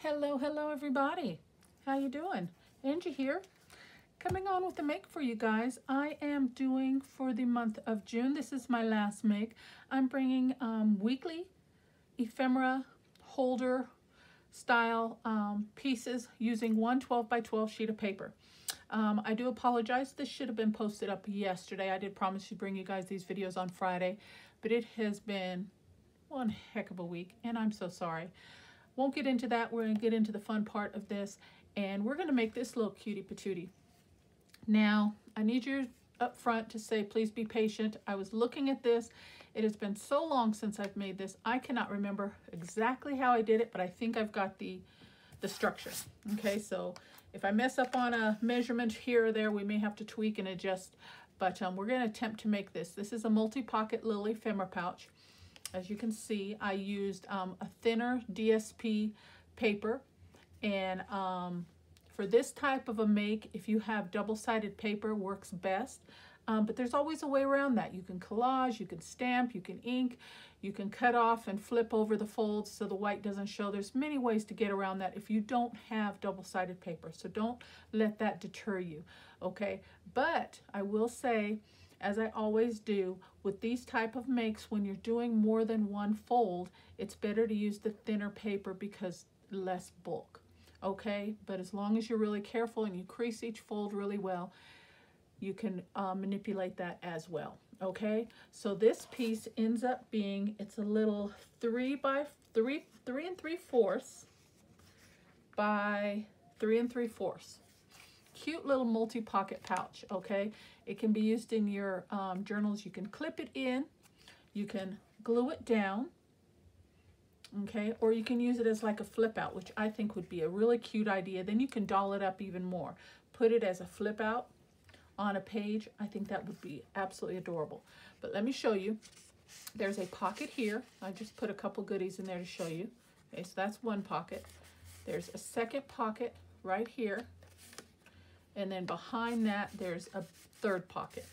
Hello everybody. How you doing? Angie here. Coming on with the make for you guys. I am doing for the month of June. This is my last make. I'm bringing weekly ephemera holder style pieces using one 12 by 12 sheet of paper. I do apologize. This should have been posted up yesterday. I did promise to bring you guys these videos on Friday, but it has been one heck of a week and I'm so sorry. Won't get into that. We're going to get into the fun part of this, and we're going to make this little cutie patootie. Now, I need you up front to say, please be patient. I was looking at this. It has been so long since I've made this. I cannot remember exactly how I did it, but I think I've got the structure. Okay, so if I mess up on a measurement here or there, we may have to tweak and adjust, but we're going to attempt to make this. This is a multi-pocket little ephemera pouch. As you can see, I used a thinner DSP paper, and for this type of a make, if you have double-sided paper, works best. But there's always a way around that. You can collage, you can stamp, you can ink, you can cut off and flip over the folds so the white doesn't show. There's many ways to get around that if you don't have double-sided paper. So don't let that deter you, okay? But I will say, as I always do, with these type of makes, when you're doing more than one fold, it's better to use the thinner paper because less bulk, okay? But as long as you're really careful and you crease each fold really well, you can manipulate that as well, okay? So this piece ends up being, it's a little 3 3/4 by 3 3/4. Cute little multi-pocket pouch, okay? It can be used in your journals. You can clip it in, you can glue it down, okay? Or you can use it as like a flip out, which I think would be a really cute idea. Then you can doll it up even more. Put it as a flip out on a page. I think that would be absolutely adorable. But let me show you. There's a pocket here. I just put a couple goodies in there to show you. Okay, so that's one pocket. There's a second pocket right here. And then behind that, there's a third pocket,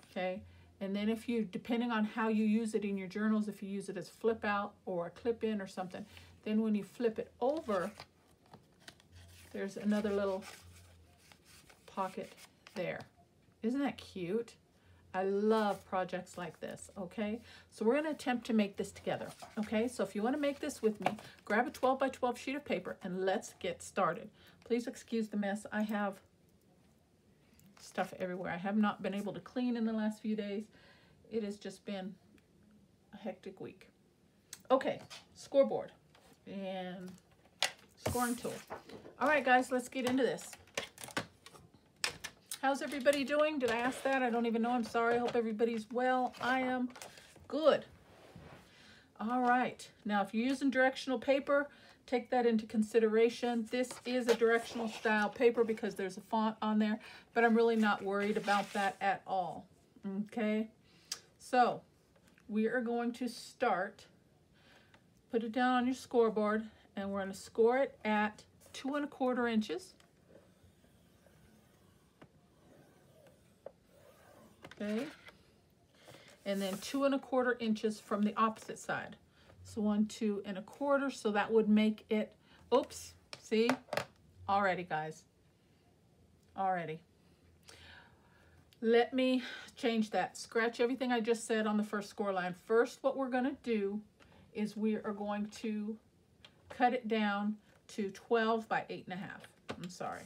okay? And then if you, depending on how you use it in your journals, if you use it as flip out or a clip in or something, then when you flip it over, there's another little pocket there. Isn't that cute? I love projects like this, okay? So we're gonna attempt to make this together, okay? So if you wanna make this with me, grab a 12 by 12 sheet of paper and let's get started. Please excuse the mess. I have stuff everywhere. I have not been able to clean in the last few days. It has just been a hectic week. Okay, scoreboard and scoring tool. All right, guys, let's get into this. How's everybody doing? Did I ask that? I don't even know. I'm sorry. I hope everybody's well. I am good. All right. Now, if you're using directional paper, take that into consideration. This is a directional style paper because there's a font on there, but I'm really not worried about that at all. Okay, so we are going to start. Put it down on your scoreboard, and we're going to score it at 2 1/4 inches. Okay, and then 2 1/4 inches from the opposite side. So 1 2 1/4, so that would make it, oops, see, already guys, already. Let me change that. Scratch everything I just said on the first score line. First, what we're gonna do is we are going to cut it down to 12 by 8 1/2. I'm sorry.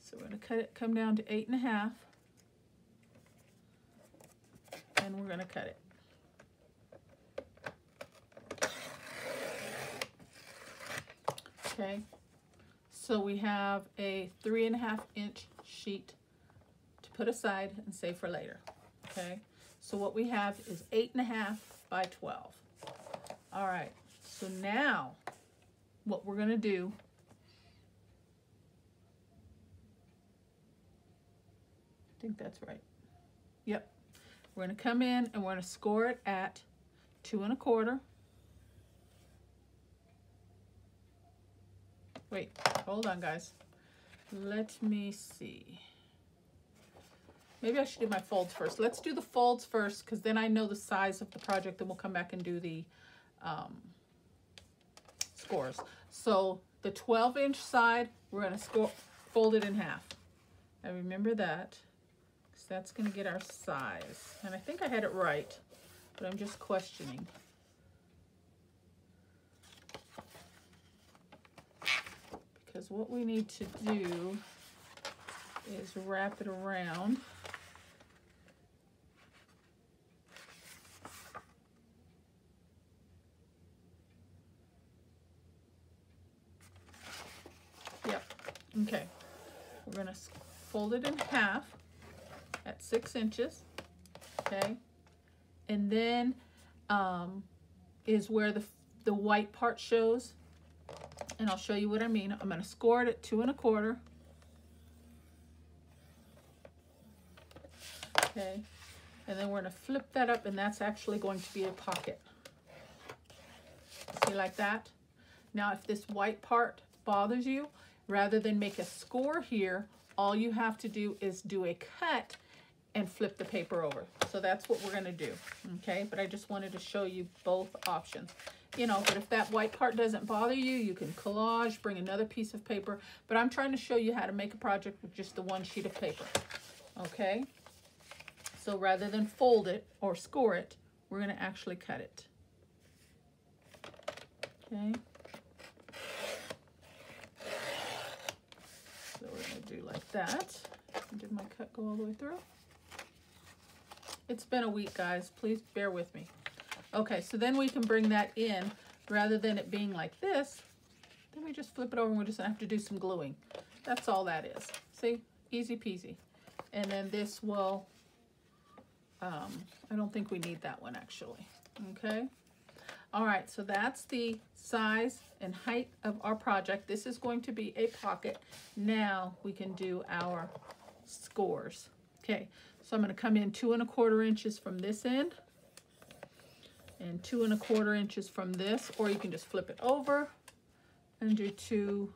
So we're gonna come down to 8 1/2, and we're gonna cut it. Okay, so we have a 3 1/2 inch sheet to put aside and save for later. Okay, so what we have is 8 1/2 by 12. All right, so now what we're gonna do, I think that's right. Yep, we're gonna come in and we're gonna score it at 2 1/4. Wait, hold on, guys. Let me see. Maybe I should do my folds first. Let's do the folds first, because then I know the size of the project, and we'll come back and do the scores. So the 12-inch side, we're going to fold it in half. Now remember that, because that's going to get our size. And I think I had it right, but I'm just questioning. Because what we need to do is wrap it around. Yep, okay. We're gonna fold it in half at 6 inches, okay? And then is where the white part shows. And I'll show you what I mean. I'm going to score it at 2 1/4. Okay, and then we're going to flip that up, and that's actually going to be a pocket. See, like that? Now, if this white part bothers you, rather than make a score here, all you have to do is do a cut and flip the paper over. So that's what we're going to do, okay? But I just wanted to show you both options. You know, but if that white part doesn't bother you, you can collage, bring another piece of paper. But I'm trying to show you how to make a project with just the one sheet of paper, okay? So rather than fold it or score it, we're going to actually cut it, okay? So we're going to do like that. Did my cut go all the way through? It's been a week, guys. Please bear with me. Okay, so then we can bring that in, rather than it being like this, then we just flip it over and we're just gonna have to do some gluing. That's all that is. See, easy peasy. And then this will, I don't think we need that one actually, okay? All right, so that's the size and height of our project. This is going to be a pocket. Now we can do our scores. Okay, so I'm gonna come in 2 1/4 inches from this end, and 2 1/4 inches from this, or you can just flip it over and do 2,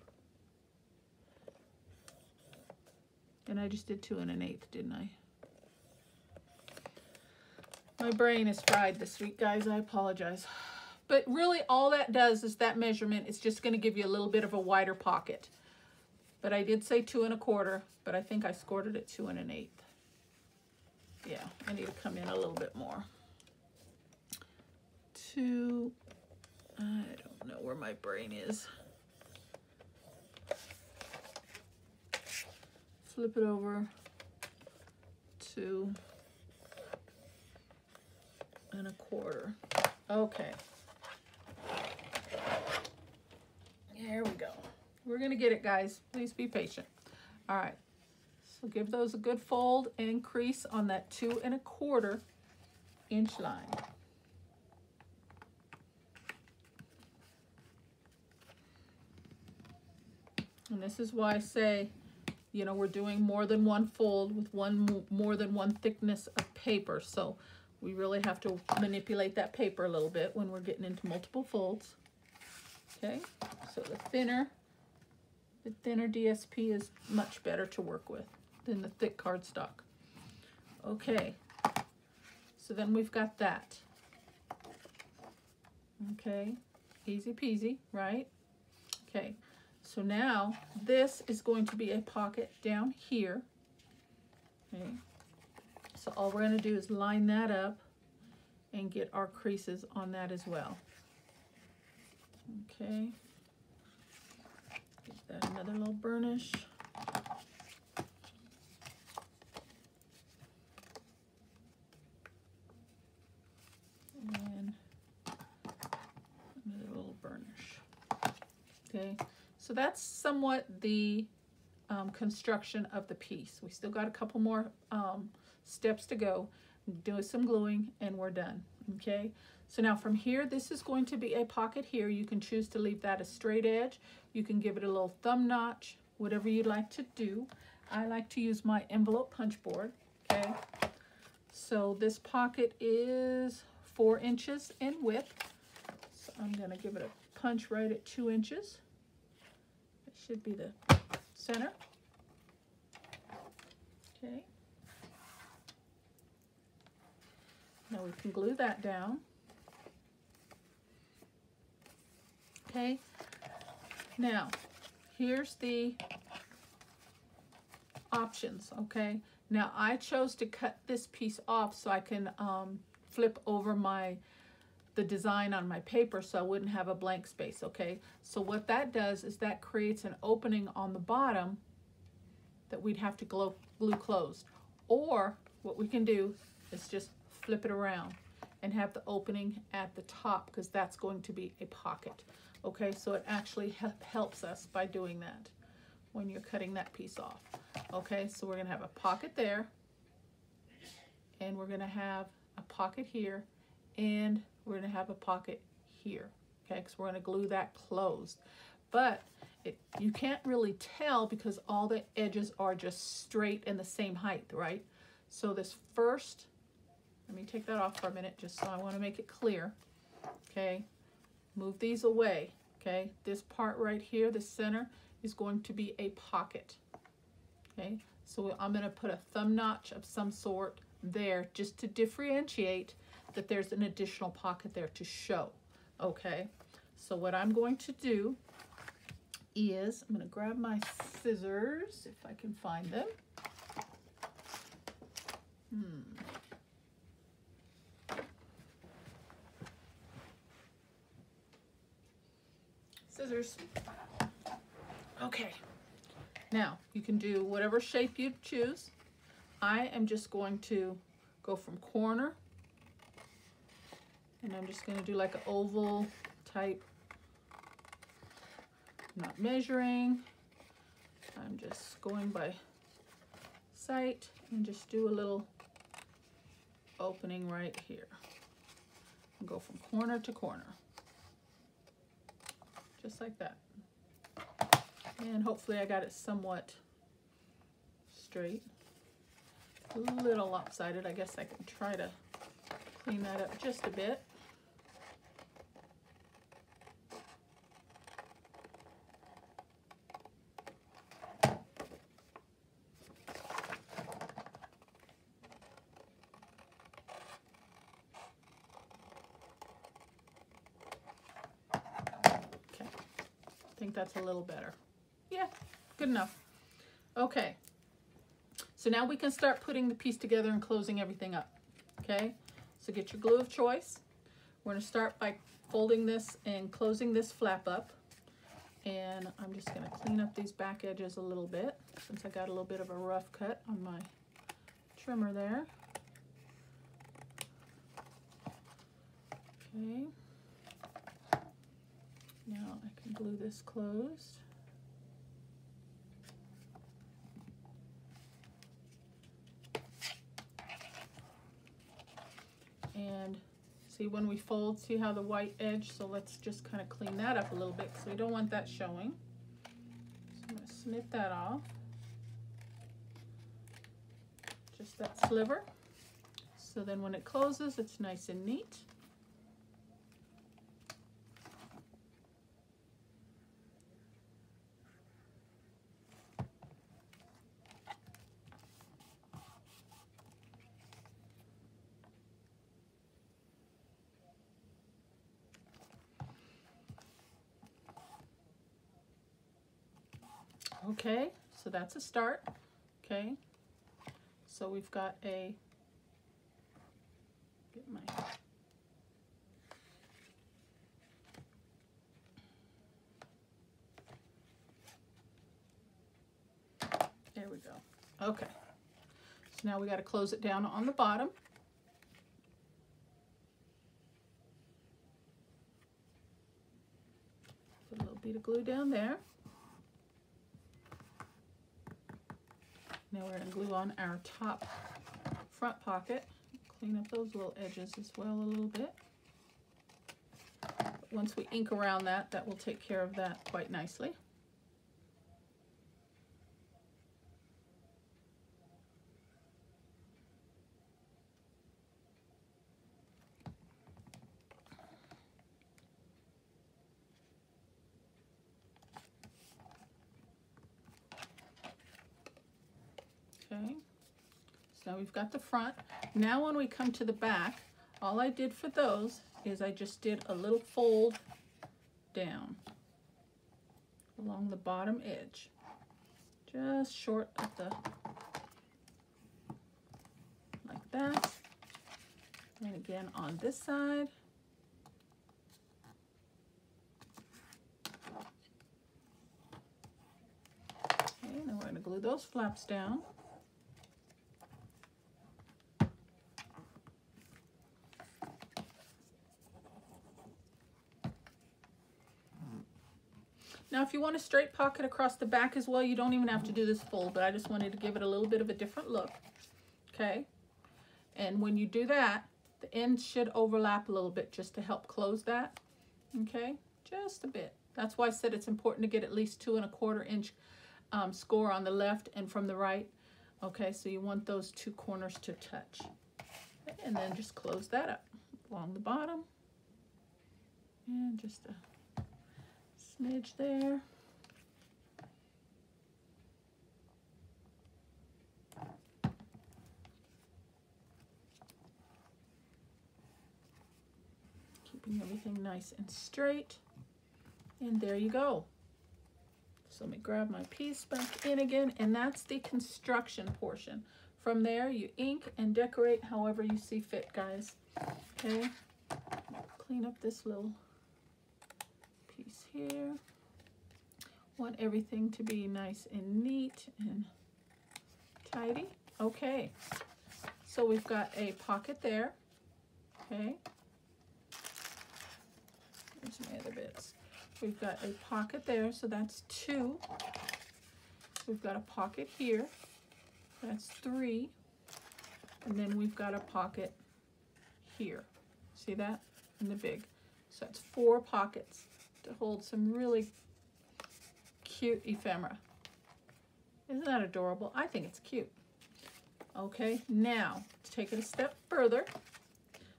and I just did 2 1/8, didn't I? My brain is fried this week, guys. I apologize. But really all that does is that measurement is just going to give you a little bit of a wider pocket. But I did say 2 1/4, but I think I scored it at 2 1/8. Yeah, I need to come in a little bit more. 2, I don't know where my brain is. Flip it over, 2 1/4. Okay. There we go. We're gonna get it, guys. Please be patient. All right. So give those a good fold and crease on that 2 1/4 inch line. And this is why I say, you know, we're doing more than one fold with more than one thickness of paper. So we really have to manipulate that paper a little bit when we're getting into multiple folds. Okay, so the thinner DSP is much better to work with than the thick cardstock. Okay, so then we've got that. Okay, easy peasy, right? Okay, so now this is going to be a pocket down here. Okay, so all we're going to do is line that up and get our creases on that as well. Okay, give that another little burnish. And another little burnish. Okay, so that's somewhat the construction of the piece. We still got a couple more steps to go. Do some gluing and we're done. Okay, so now from here, this is going to be a pocket here. You can choose to leave that a straight edge. You can give it a little thumb notch, whatever you'd like to do. I like to use my envelope punch board. Okay, so this pocket is 4 inches in width. So I'm going to give it a punch right at 2 inches. It should be the center. Okay. Now we can glue that down. Okay. Now, here's the options, okay? Now, I chose to cut this piece off so I can flip over the design on my paper so I wouldn't have a blank space, okay? So what that does is that creates an opening on the bottom that we'd have to glue closed. Or what we can do is just flip it around and have the opening at the top, because that's going to be a pocket. Okay, so it actually helps us by doing that when you're cutting that piece off. Okay, so we're gonna have a pocket there, and we're gonna have a pocket here, and we're gonna have a pocket here. Okay, because we're gonna glue that closed. But you can't really tell because all the edges are just straight and the same height, right? So this first, let me take that off for a minute just so I want to make it clear. Okay, move these away. Okay, this part right here, the center, is going to be a pocket. Okay, so I'm going to put a thumb notch of some sort there just to differentiate that there's an additional pocket there to show. Okay, so what I'm going to do is I'm going to grab my scissors if I can find them. Scissors. Okay, now you can do whatever shape you choose. I am just going to go from corner, and I'm just going to do like an oval type. I'm not measuring, I'm just going by sight and just do a little opening right here and go from corner to corner, just like that. And hopefully I got it somewhat straight. A little lopsided. I guess I can try to clean that up just a bit. I think that's a little better. Yeah, good enough. Okay, so now we can start putting the piece together and closing everything up. Okay, so get your glue of choice. We're going to start by folding this and closing this flap up. And I'm just going to clean up these back edges a little bit since I got a little bit of a rough cut on my trimmer there. Okay. Now I can glue this closed. And see when we fold, see how the white edge, so let's just kind of clean that up a little bit because we don't want that showing. So I'm going to snip that off. Just that sliver. So then when it closes, it's nice and neat. Okay, so that's a start. Okay, so we've got a, get my, there we go. Okay, so now we got to close it down on the bottom. Put a little bit of glue down there. Now we're going to glue on our top front pocket. Clean up those little edges as well a little bit. But once we ink around that, that will take care of that quite nicely. Okay, so now we've got the front. Now when we come to the back, all I did for those is I just did a little fold down. along the bottom edge, just short of the, like that. And again on this side. Okay, now we're going to glue those flaps down. Now if you want a straight pocket across the back as well, you don't even have to do this full, but I just wanted to give it a little bit of a different look. Okay, and when you do that, the ends should overlap a little bit just to help close that. Okay, just a bit. That's why I said it's important to get at least 2 1/4 inch score on the left and from the right. Okay, so you want those 2 corners to touch. Okay, and then just close that up along the bottom. And just a smidge there. Keeping everything nice and straight. And there you go. So let me grab my piece back in again, and that's the construction portion. From there, you ink and decorate however you see fit, guys. Okay, clean up this little piece here. Want everything to be nice and neat and tidy. Okay, so we've got a pocket there. Okay, here's my other bits. We've got a pocket there, so that's 2. We've got a pocket here, that's 3. And then we've got a pocket here. See that? In the big. So that's 4 pockets to hold some really cute ephemera. Isn't that adorable? I think it's cute. Okay, now to take it a step further,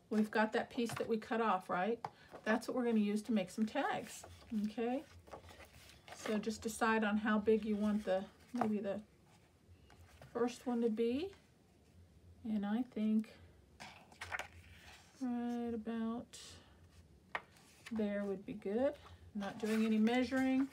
we've got that piece that we cut off, right? That's what we're going to use to make some tags. Okay, so just decide on how big you want maybe the first one to be, and I think right about there would be good. I'm not doing any measuring.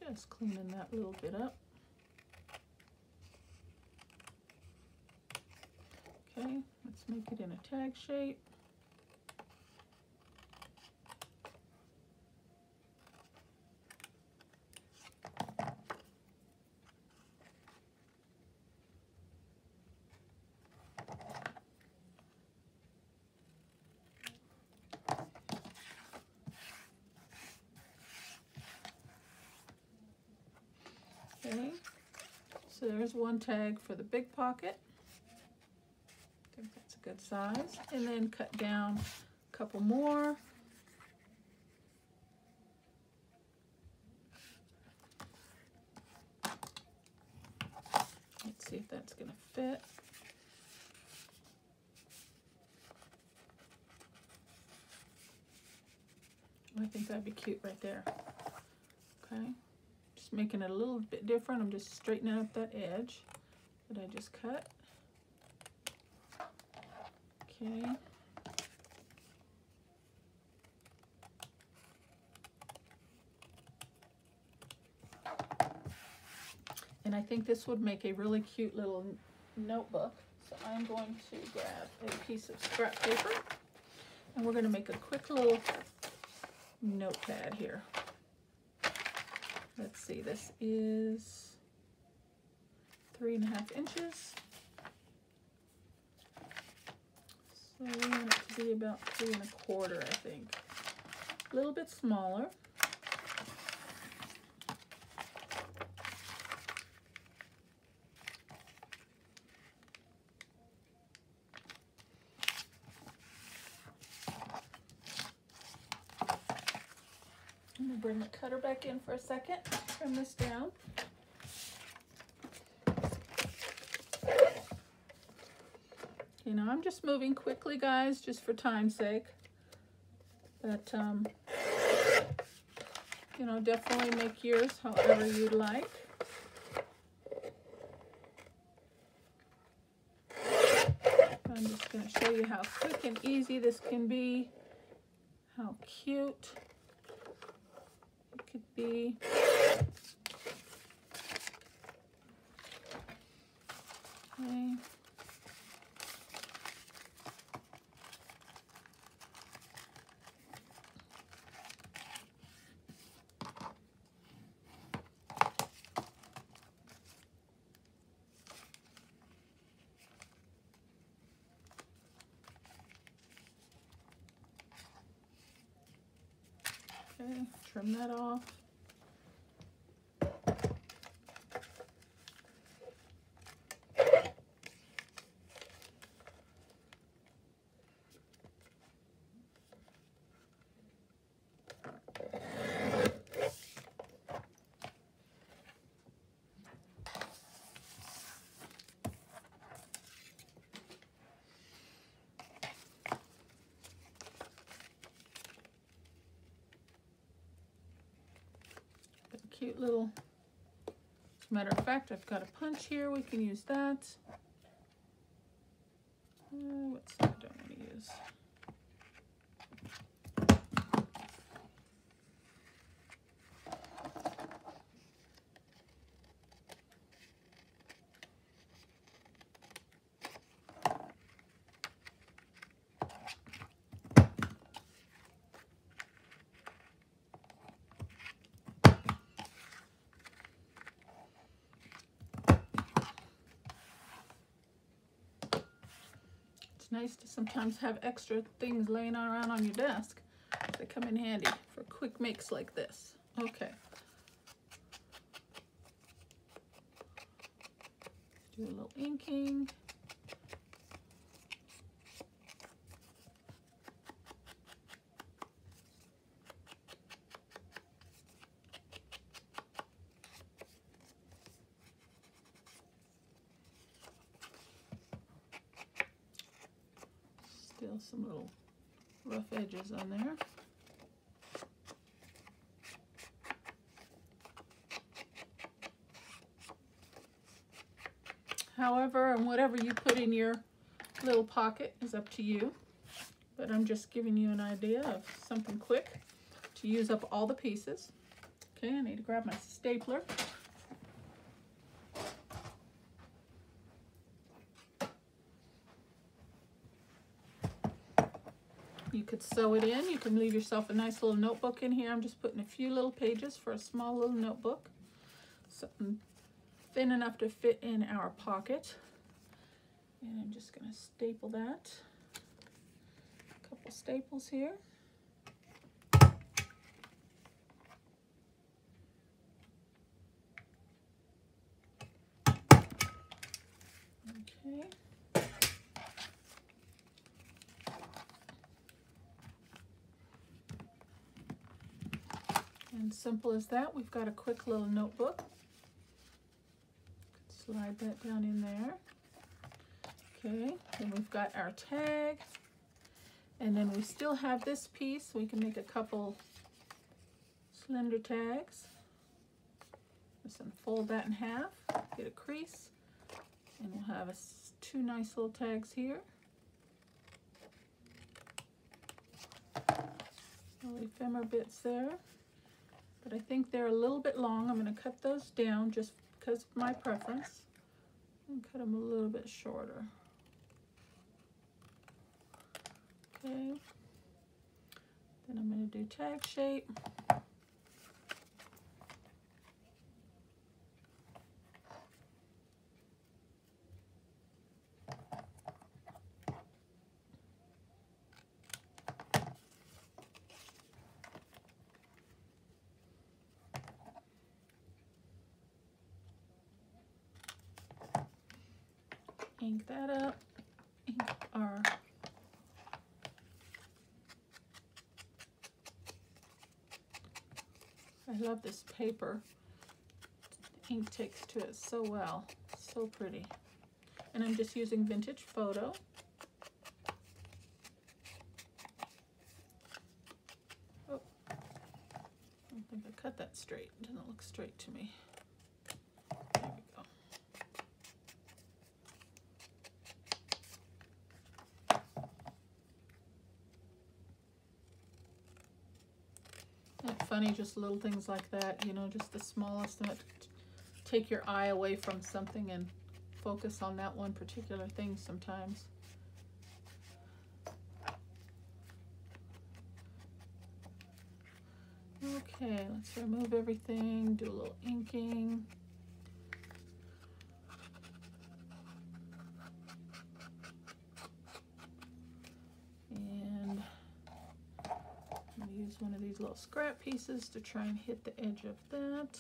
Just cleaning that little bit up. Okay, let's make it in a tag shape. Okay, so there's one tag for the big pocket. I think that's a good size. And then cut down a couple more. Let's see if that's going to fit. I think that'd be cute right there. Okay. Making it a little bit different. I'm just straightening up that edge that I just cut. Okay. And I think this would make a really cute little notebook. So I'm going to grab a piece of scrap paper and we're going to make a quick little notepad here. Let's see, this is 3.5 inches. So we want it to be about 3 1/4, I think. A little bit smaller. I'm gonna bring the cutter back in for a second, trim this down. You know, I'm just moving quickly, guys, just for time's sake. But, you know, definitely make yours however you'd like. I'm just going to show you how quick and easy this can be, how cute it could be. Okay. Okay, trim that off. Cute little, as a matter of fact, I've got a punch here, we can use that. What's that I don't want to use? It's nice to sometimes have extra things laying around on your desk. They come in handy for quick makes like this. Okay. Do a little inking. Still some little rough edges on there. However, and whatever you put in your little pocket is up to you. But I'm just giving you an idea of something quick to use up all the pieces. Okay, I need to grab my stapler. You could sew it in. You can leave yourself a nice little notebook in here. I'm just putting a few little pages for a small little notebook. Something thin enough to fit in our pocket. And I'm just going to staple that. A couple staples here. Okay. And simple as that, we've got a quick little notebook. Slide that down in there. Okay, then we've got our tag. And then we still have this piece. We can make a couple slender tags. Just unfold that in half, get a crease, and we'll have two nice little tags here. Little ephemera bits there. But I think they're a little bit long. I'm going to cut those down just because of my preference. And cut them a little bit shorter. Okay. Then I'm going to do tag shape. Ink that up. Ink our I love this paper. The ink takes to it so well. So pretty. And I'm just using vintage photo. straight. It doesn't look straight to me. There we go. Isn't it funny, just little things like that, you know, just the smallest of it. Take your eye away from something and focus on that one particular thing sometimes. Okay, let's remove everything, do a little inking. And I'm going to use one of these little scrap pieces to try and hit the edge of that.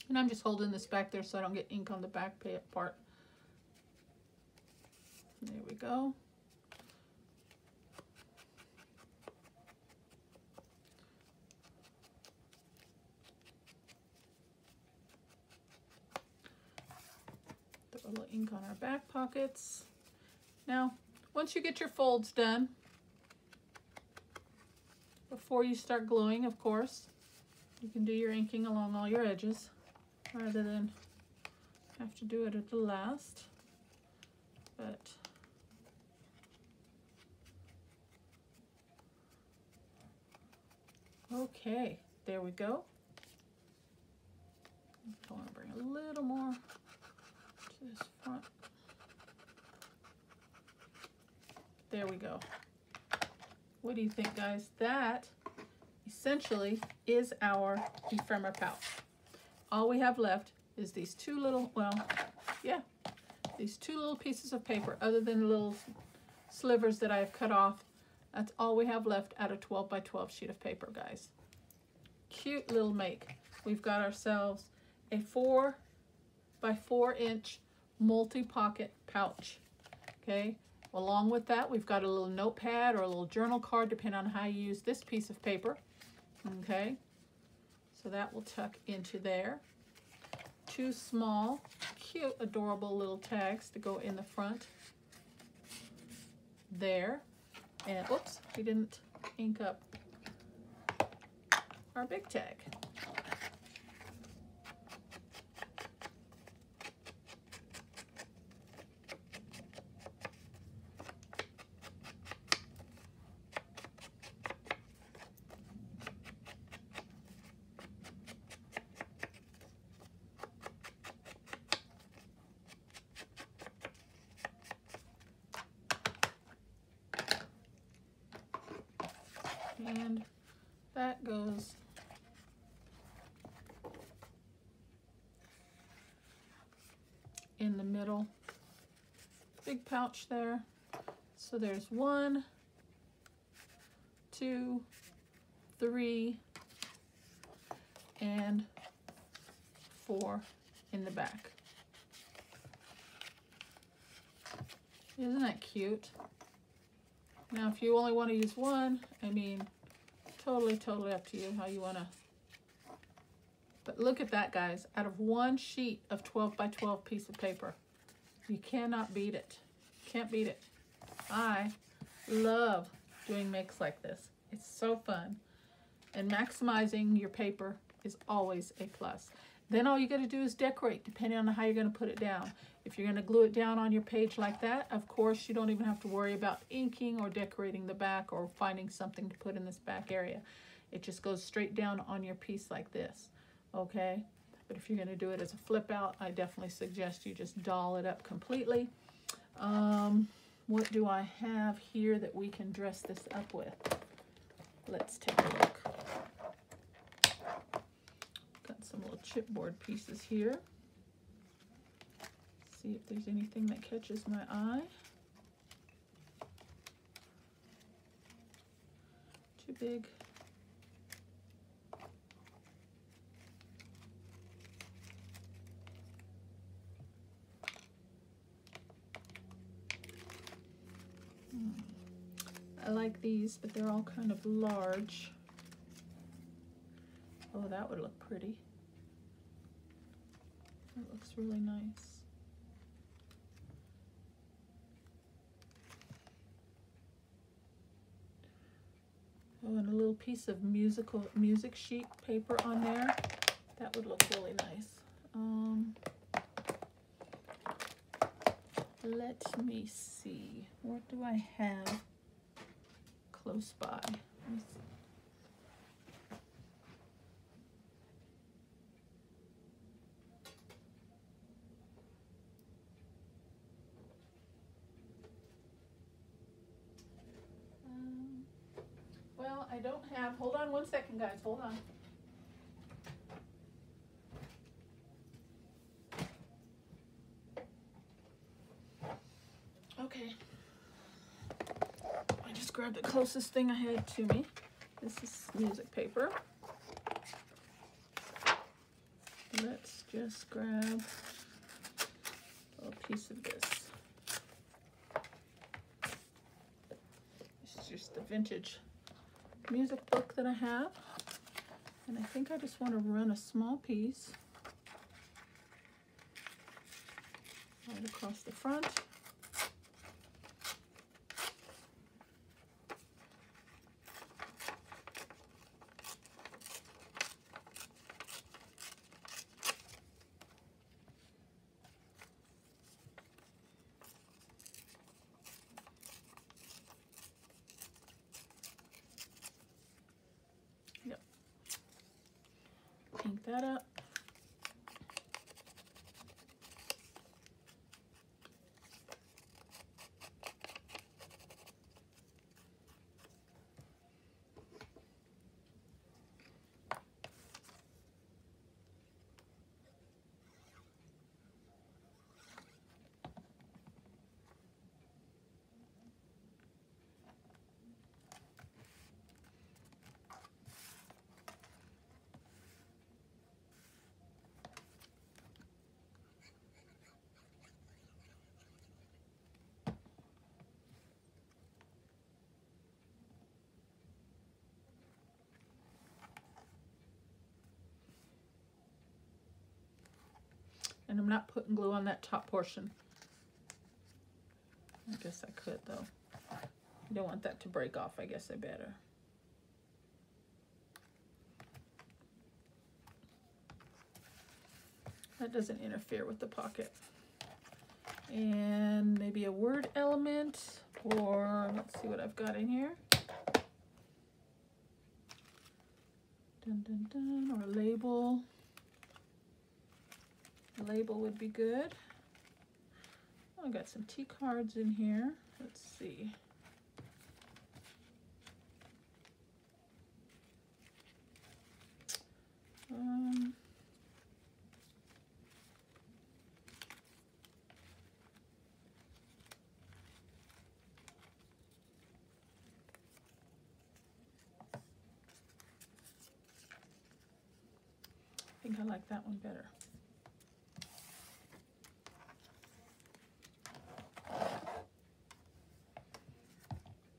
And I'm just holding this back there so I don't get ink on the back part. There we go. Throw a little ink on our back pockets. Now, once you get your folds done, before you start gluing, of course, you can do your inking along all your edges, rather than have to do it at the last. But okay, there we go. I want to bring a little more to this front. There we go. What do you think, guys? That essentially is our ephemera pouch. All we have left is these two little, well, yeah, these two little pieces of paper, other than the little slivers that I have cut off. That's all we have left out of 12 by 12 sheet of paper, guys. Cute little make. We've got ourselves a 4 by 4 inch multi-pocket pouch, okay? Along with that, we've got a little notepad or a little journal card, depending on how you use this piece of paper, okay? So that will tuck into there. Two small, cute, adorable little tags to go in the front there. And oops, we didn't ink up our big tag. And that goes in the middle. Big pouch there. So there's 1, 2, 3, and 4 in the back. Isn't that cute? Now, if you only want to use one, I mean, totally up to you how you want to. But look at that, guys. Out of one sheet of 12 by 12 piece of paper, you cannot beat it. Can't beat it. I love doing makes like this. It's so fun. And maximizing your paper is always a plus. Then all you got to do is decorate, depending on how you're going to put it down. If you're going to glue it down on your page like that, of course, you don't even have to worry about inking or decorating the back or finding something to put in this back area. It just goes straight down on your piece like this, okay? But if you're going to do it as a flip out, I definitely suggest you just doll it up completely. What do I have here that we can dress this up with? Let's take a look. Got some little chipboard pieces here. See if there's anything that catches my eye. Too big. I like these, but they're all kind of large. Oh, that would look pretty. That looks really nice. Oh, and a little piece of music sheet paper on there. That would look really nice. Let me see. What do I have close by? Let me see. Well, I don't have, hold on one second, guys, hold on. Okay. I just grabbed the closest thing I had to me. This is music paper. Let's just grab a piece of this. This is just the vintage music book that I have. And I think I just want to run a small piece right across the front. Yep. Ink that up. And I'm not putting glue on that top portion. I guess I could though. I don't want that to break off. I guess I better. That doesn't interfere with the pocket. And maybe a word element, or let's see what I've got in here. Dun, dun, dun, or a label. A label would be good. Oh, I got some tea cards in here. Let's see. I think I like that one better.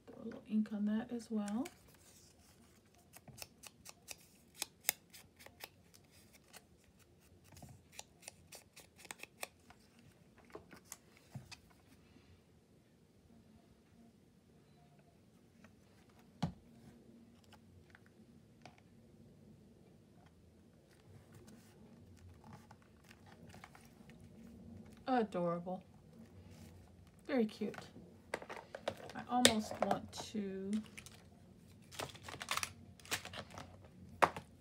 Throw a little ink on that as well. Adorable. Very cute. I almost want to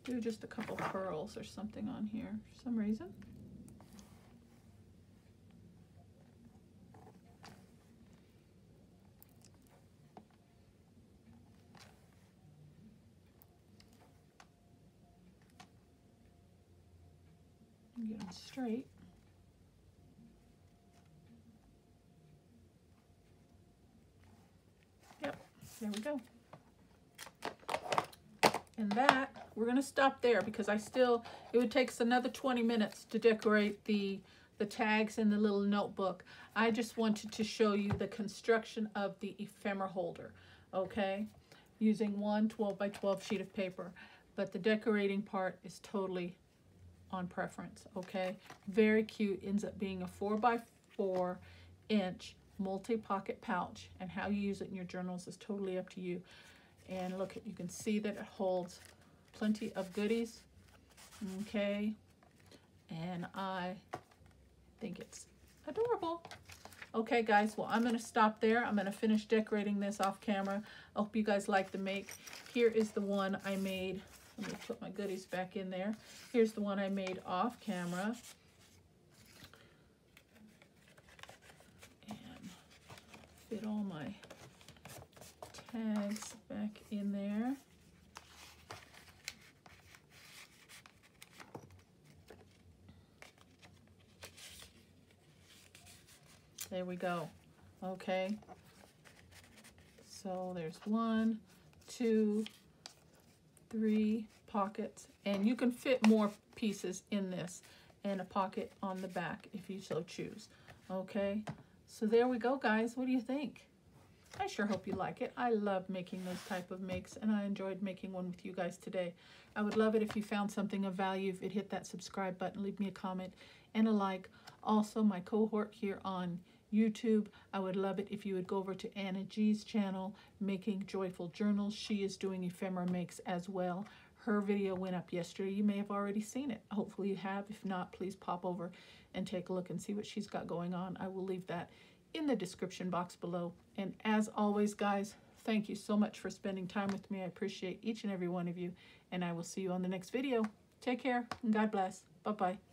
do just a couple pearls or something on here for some reason. Get them straight. There we go. And that, we're going to stop there because it would take us another 20 minutes to decorate the tags in the little notebook. I just wanted to show you the construction of the ephemera holder, okay? Using one 12 by 12 sheet of paper. but the decorating part is totally on preference, okay? Very cute. Ends up being a 4x4 inch multi-pocket pouch, and how you use it in your journals is totally up to you. And look, you can see that it holds plenty of goodies, okay? And I think it's adorable. Okay, guys, well, I'm going to stop there. I'm going to finish decorating this off camera. I hope you guys like the make. Here is the one I made. Let me put my goodies back in there. Here's the one I made off camera. And fit all my tags back in there. There we go. Okay. So there's 1, 2, 3 pockets, and you can fit more pieces in this, and a pocket on the back if you so choose. Okay. So there we go, guys. What do you think? I sure hope you like it. I love making those type of makes, and I enjoyed making one with you guys today. I would love it if you found something of value, if you'd hit that subscribe button, leave me a comment and a like. Also, my cohort here on YouTube, I would love it if you would go over to Anna G's channel, Making Joyful Journals. She is doing ephemera makes as well. Her video went up yesterday. You may have already seen it. Hopefully you have. If not, please pop over and take a look and see what she's got going on. I will leave that in the description box below. And as always, guys, thank you so much for spending time with me. I appreciate each and every one of you, and I will see you on the next video. Take care, and God bless. Bye-bye.